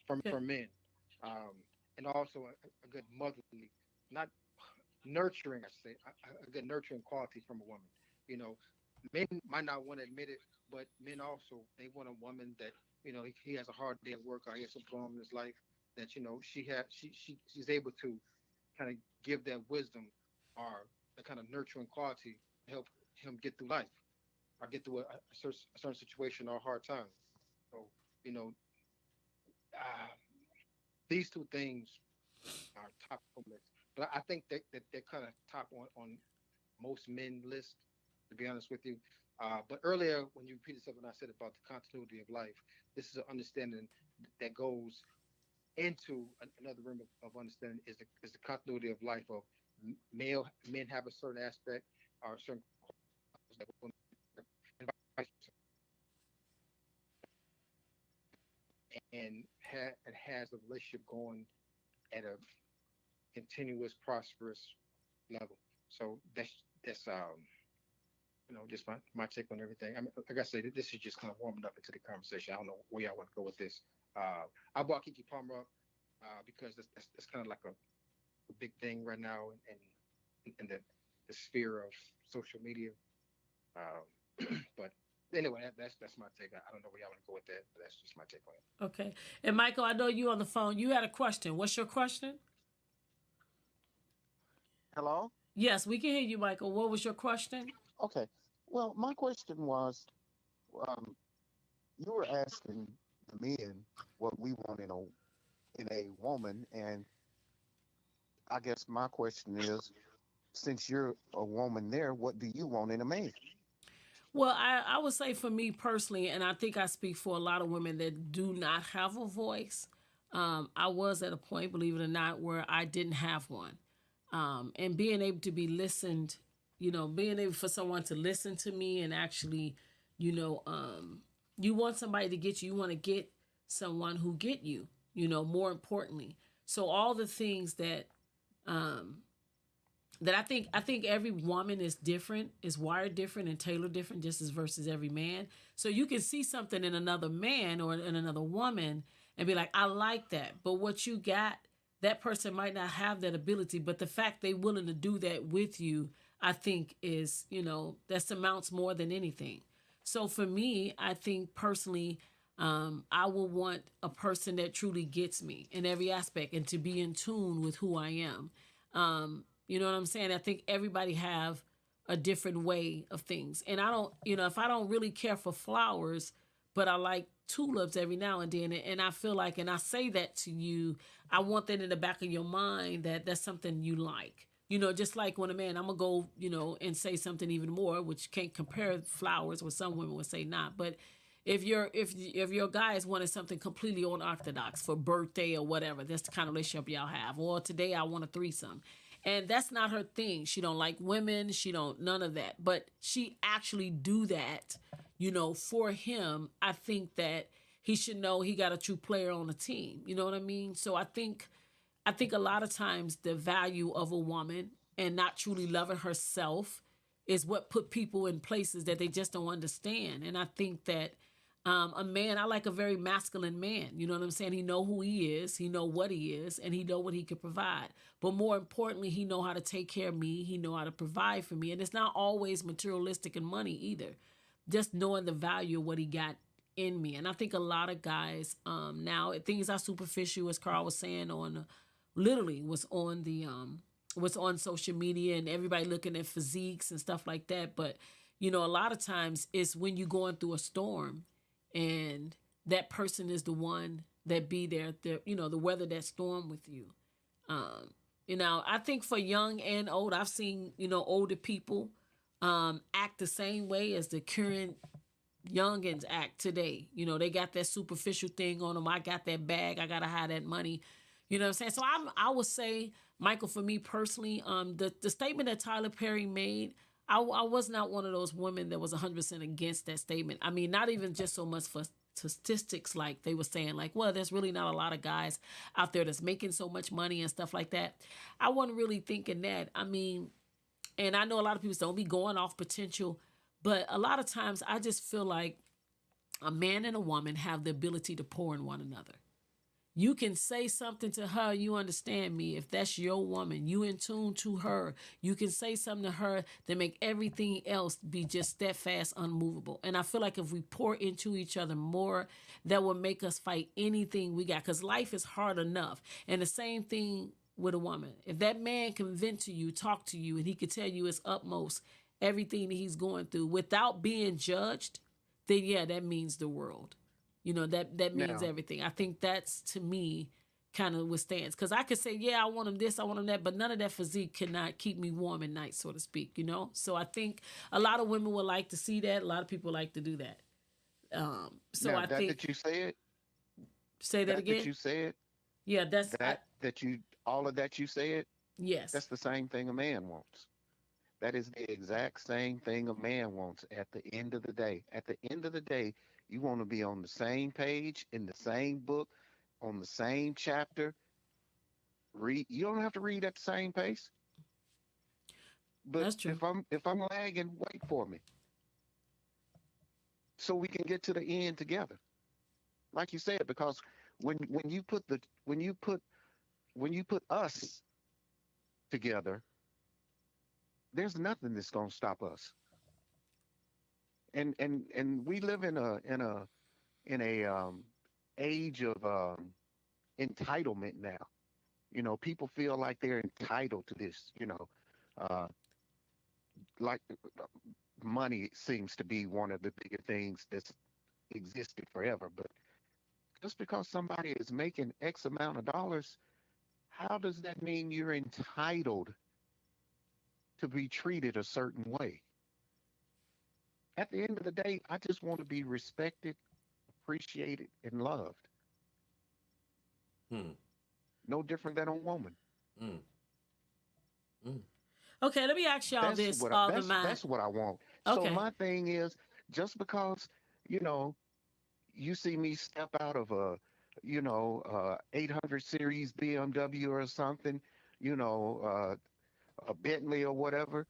from men, and also a good motherly, not nurturing. I say a good nurturing quality from a woman. Men might not want to admit it, but men also, they want a woman that he has a hard day at work or he has some problem in his life, that she's able to kind of give that wisdom or the kind of nurturing quality to help him get through life or get through a certain situation or a hard time. So these two things are top on the list, but I think that they're kind of top on most men list, to be honest with you. But earlier, when you repeated something I said about the continuity of life, this is an understanding that goes into another room of understanding, is the continuity of life of men have a certain aspect or a certain and it has a relationship going at a continuous, prosperous level. So that's just my take on everything. I mean, like I said, this is just kind of warming up into the conversation. I don't know where y'all want to go with this. I brought Kiki Palmer up because that's kind of like a big thing right now in the sphere of social media. But anyway, that's my take. I don't know where y'all want to go with that, but that's just my take on it. Okay. And Michael, I know you on the phone. You had a question. What's your question? Hello? Yes, we can hear you, Michael. What was your question? Okay. Well, my question was, um, you were asking the men what we want in a woman, and I guess my question is, since you're a woman there, what do you want in a man? Well, I would say for me personally, and I think I speak for a lot of women that do not have a voice. I was at a point, believe it or not, where I didn't have one. And being able to be listened, being able for someone to listen to me and actually, you want somebody to get you. You want to get someone who get you, more importantly. So all the things that I think every woman is different, is wired different and tailored different just as versus every man. So you can see something in another man or in another woman and be like, I like that. But what you got, that person might not have that ability. But the fact they willing to do that with you, I think is, that amounts more than anything. So for me, I think personally, I will want a person that truly gets me in every aspect and to be in tune with who I am. You know what I'm saying? I think everybody have a different way of things. And I don't, if I don't really care for flowers, but I like tulips every now and then, and I feel like, and I say that to you, I want that in the back of your mind that that's something you like. Just like when a man, I'm gonna go, and say something even more, which can't compare flowers, what some women would say not. But if your guy is wanting something completely unorthodox for birthday or whatever, that's the kind of relationship y'all have. Or today I want a threesome. And that's not her thing. She don't like women. She don't none of that. But she actually do that, for him. I think that he should know he got a true player on the team. You know what I mean? So I think a lot of times the value of a woman and not truly loving herself is what put people in places that they just don't understand. And I think that a man, I like a very masculine man. You know what I'm saying? He know who he is, he know what he is, and he know what he could provide. But more importantly, he know how to take care of me. He know how to provide for me. And it's not always materialistic and money either. Just knowing the value of what he got in me. And I think a lot of guys now, things are superficial, as Carl was saying, literally was on social media and everybody looking at physiques and stuff like that. But a lot of times it's when you're going through a storm and that person is the one that be there to weather that storm with you. I think for young and old, I've seen older people act the same way as the current youngins act today. They got that superficial thing on them. I got that bag. I gotta have that money. You know what I'm saying? So I would say, Michael, for me personally, the statement that Tyler Perry made, I was not one of those women that was 100% against that statement. I mean, not even just so much for statistics, like they were saying, like, well, there's really not a lot of guys out there that's making so much money and stuff like that. I wasn't really thinking that. I mean, and I know a lot of people don't be going off potential, but a lot of times I just feel like a man and a woman have the ability to pour in one another. You can say something to her, you understand me. If that's your woman, you in tune to her. You can say something to her that make everything else be just steadfast, unmovable. And I feel like if we pour into each other more, that will make us fight anything we got. Because life is hard enough. And the same thing with a woman. If that man can vent to you, talk to you, and he could tell you his utmost, everything that he's going through without being judged, then yeah, that means the world. That means Now, everything. I think that's, to me, kind of what stands. Because I could say, yeah, I want him this, I want him that, but none of that physique cannot keep me warm at night, so to speak, So I think a lot of women would like to see that. A lot of people like to do that. So now I that that think, you said, say that that that again? you said, Yeah, all of that you said, yes. that's the same thing a man wants. That is the exact same thing a man wants at the end of the day. At the end of the day, you want to be on the same page, in the same book, on the same chapter. Read. You don't have to read at the same pace. But That's true. if I'm lagging, wait for me so we can get to the end together. Like you said, because when you put the when you put us together, there's nothing that's gonna stop us. and we live in a age of entitlement now. People feel like they're entitled to this. Uh, like money seems to be one of the bigger things that's existed forever. But just because somebody is making X amount of dollars, how does that mean you're entitled to be treated a certain way? At the end of the day, I just want to be respected, appreciated, and loved. Hmm. No different than a woman. Mm. Mm. Okay, let me ask y'all That's this, what I, all the that's mind. that's what I want. So Okay. my thing is, just because you know you see me step out of a 800 series BMW or something, you know, a Bentley or whatever,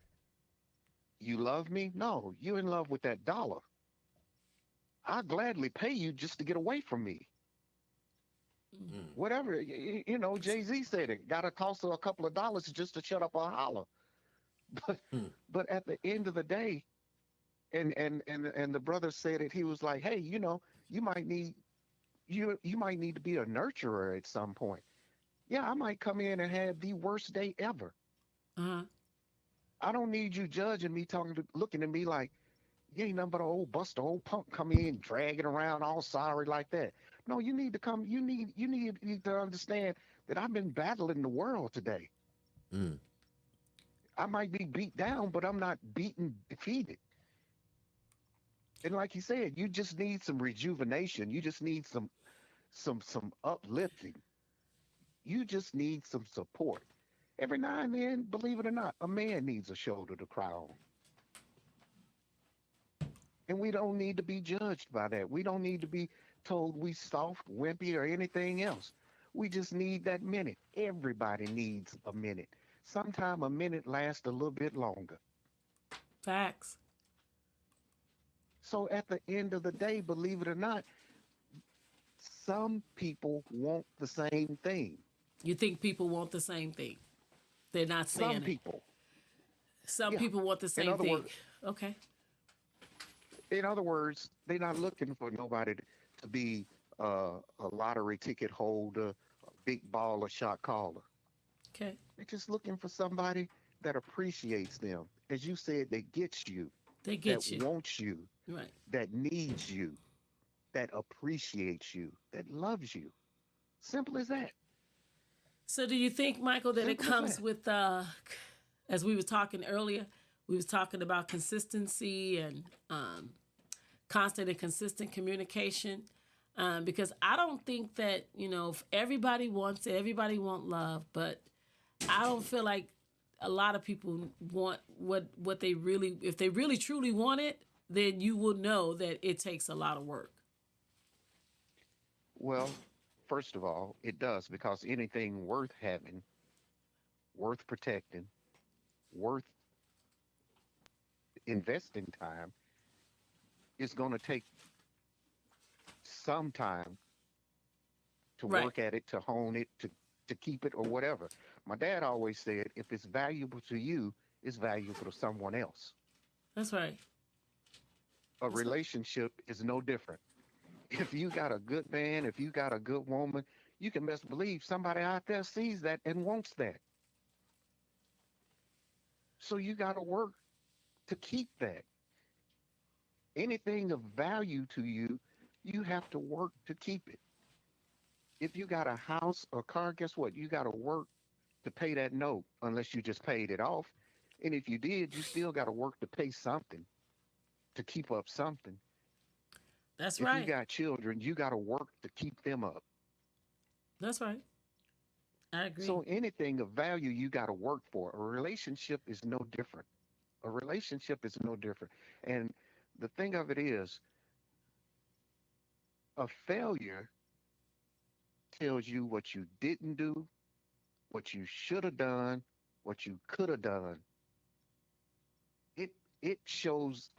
you love me? No, you're in love with that dollar. I'll gladly pay you just to get away from me. Mm. Whatever, Jay-Z said it got to cost her a couple of dollars just to shut up or holler. But Mm. but at the end of the day, and the brother said it, he was like, hey, you might need you might need to be a nurturer at some point. Yeah, I might come in and have the worst day ever. Uh-huh. I don't need you judging me, looking at me like you ain't nothing but an old buster, old punk come in dragging around all sorry like that. No, you need to come. You need to understand that I've been battling the world today. Mm. I might be beat down, but I'm not beaten, defeated. And like you said, you just need some rejuvenation. You just need some uplifting. You just need some support. Every now and then, believe it or not, a man needs a shoulder to cry on. And we don't need to be judged by that. We don't need to be told we soft, wimpy, or anything else. We just need that minute. Everybody needs a minute. Sometime a minute lasts a little bit longer. Facts. So at the end of the day, believe it or not, some people want the same thing. You think people want the same thing? They're not Some saying it. people, Some yeah. people want the In same other thing. words, Okay. they're not looking for nobody to be a lottery ticket holder, a big baller, shot caller. Okay. They're just looking for somebody that appreciates them. As you said, that gets you, They that get you. wants you, Right. that needs you, that appreciates you, that loves you. Simple as that. So do you think, Michael, that it Simple as comes that. with as we was talking earlier, we was talking about consistency and constant and consistent communication. Because I don't think that, if everybody wants it, everybody want love, but I don't feel like a lot of people want what they really, if they really truly want it, then you will know that it takes a lot of work. Well, first of all, it does because anything worth having, worth protecting, worth investing time is going to take some time to Right. work at it, to hone it, to keep it or whatever. My dad always said, if it's valuable to you, it's valuable to someone else. That's right. A That's right. relationship is no different. If you got a good man, if you got a good woman, you can best believe somebody out there sees that and wants that. So you got to work to keep that. Anything of value to you, you have to work to keep it. If you got a house or car, guess what? You got to work to pay that note unless you just paid it off. And if you did, you still got to work to pay something, to keep up something. That's If you right. got children, you got to work to keep them up. That's right. I agree. So anything of value, you got to work for. A relationship is no different. A relationship is no different. And the thing of it is, a failure tells you what you didn't do, what you should have done, what you could have done. It shows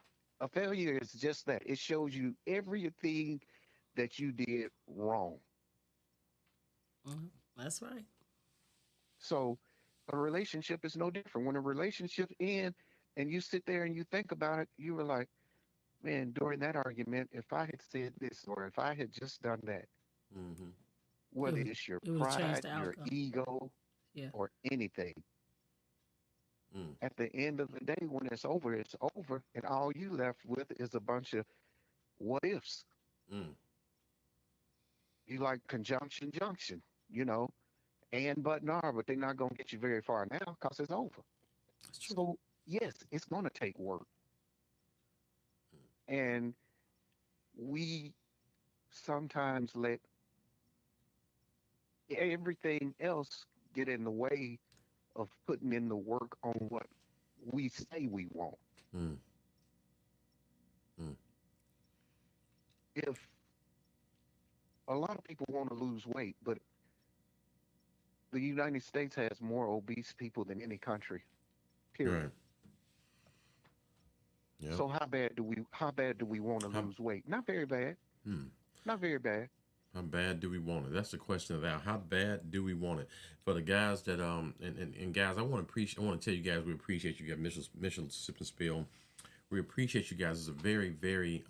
a failure is just that. It shows you everything that you did wrong. That's right. So a relationship is no different. When a relationship ends and you sit there and you think about it, you were like, man, during that argument, if I had said this or if I had just done that, Mm-hmm. whether it's your It would have changed pride, the your outcome. ego, Yeah. or anything, Mm. at the end of the day, when it's over, and all you left with is a bunch of what ifs. Mm. You like conjunction junction, you know, and but and are, but they're not gonna get you very far now because it's over. That's true. So yes, it's gonna take work, and we sometimes let everything else get in the way of putting in the work on what we say we want. Mm. Mm. If a lot of people want to lose weight, but the United States has more obese people than any country, period. Right. Yep. So how bad do we want to How, lose weight? Not very bad. hmm. Not very bad. How bad do we want it? That's the question of that. How bad do we want it? For the guys that and guys, I want to tell you guys we appreciate you guys. Mitchell Sip and Spill. We appreciate you guys. It's a very, very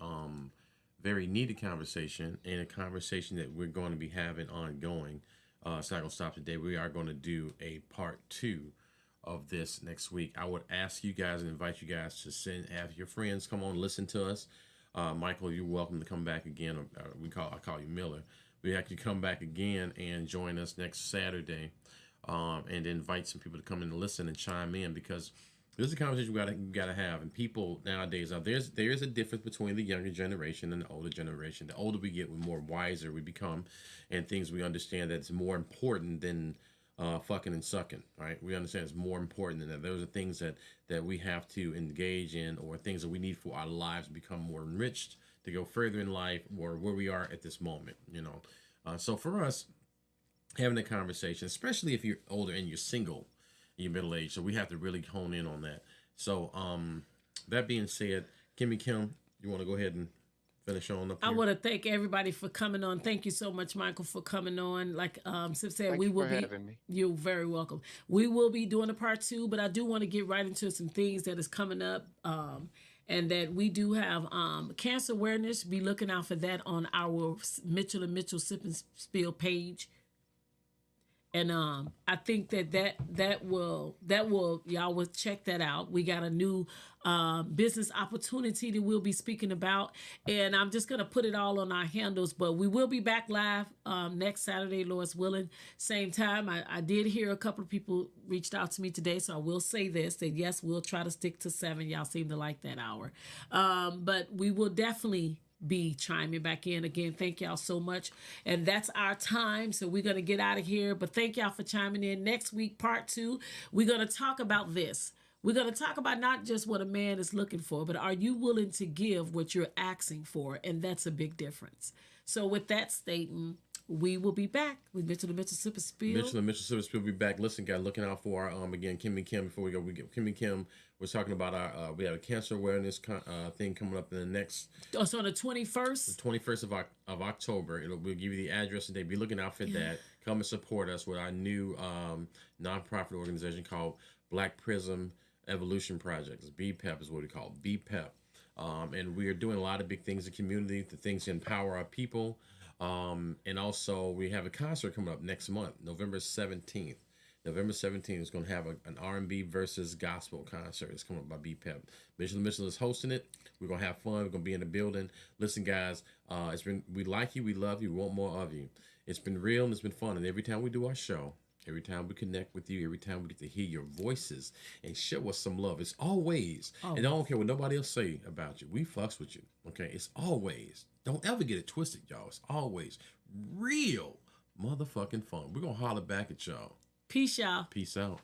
very needed conversation and a conversation that we're going to be having ongoing. It's not going to stop today. We are going to do a part 2 of this next week. I would ask you guys and invite you guys to have your friends come on listen to us. Michael, you're welcome to come back again. I call you Miller. We have you come back again and join us next Saturday, and invite some people to come in and listen and chime in, because there's a conversation we gotta have. And people nowadays, there's a difference between the younger generation and the older generation. The older we get, the more wiser we become, and things we understand that it's more important than fucking and sucking, right? We understand it's more important than that. Those are things that we have to engage in, or things that we need for our lives to become more enriched, to go further in life, or where we are at this moment, you know. So for us, having a conversation, especially if you're older and you're single, you're middle age, so we have to really hone in on that. So that being said, Kim, you want to go ahead and finish on up I here? want to thank everybody for coming on. Thank you so much, Michael, for coming on. Like Sip said, Thank we you will for be. having me. You're very welcome. We will be doing a part 2, but I do want to get right into some things that is coming up. And that we do have cancer awareness. Be looking out for that on our Mitchell and Mitchell Sip and Spill page. And I think that will y'all will check that out. We got a new business opportunity that we'll be speaking about, and I'm just gonna put it all on our handles. But we will be back live next Saturday, Lord's willing, same time. I did hear a couple of people reached out to me today, so I will say this: that yes, we'll try to stick to 7. Y'all seem to like that hour, but we will definitely be chiming back in again. Thank y'all so much, and that's our time, so we're gonna get out of here. But thank y'all for chiming in. Next week, part 2, we're gonna talk about this. We're gonna talk about not just what a man is looking for, but are you willing to give what you're asking for? And that's a big difference. So with that statement, we will be back with Mitchell and Mitchell Sip and Spill. Mitchell and Mitchell Sip and Spill will be back. Listen, guys, looking out for our again, Kim and Kim. Before we go, Kim and Kim. We're talking about our we have a cancer awareness thing coming up in the next. Oh, so on the 21st. The 21st of October. We'll give you the address today. Be looking out for that. Come and support us with our new nonprofit organization called Black Prism Evolution Project. BPEP is what we call it, BPEP. And we are doing a lot of big things in the community, the things to empower our people. And also we have a concert coming up next month, November 17th. November 17th is going to have an R&B versus gospel concert. It's coming up by BPEP. Mitchell is hosting it. We're going to have fun. We're going to be in the building. Listen, guys, we like you. We love you. We want more of you. It's been real and it's been fun. And every time we do our show, every time we connect with you, every time we get to hear your voices and show us some love, it's always, and I don't care what nobody else say about you, we fucks with you, okay? It's always, don't ever get it twisted, y'all. It's always real motherfucking fun. We're going to holler back at y'all. Peace, y'all. Peace out.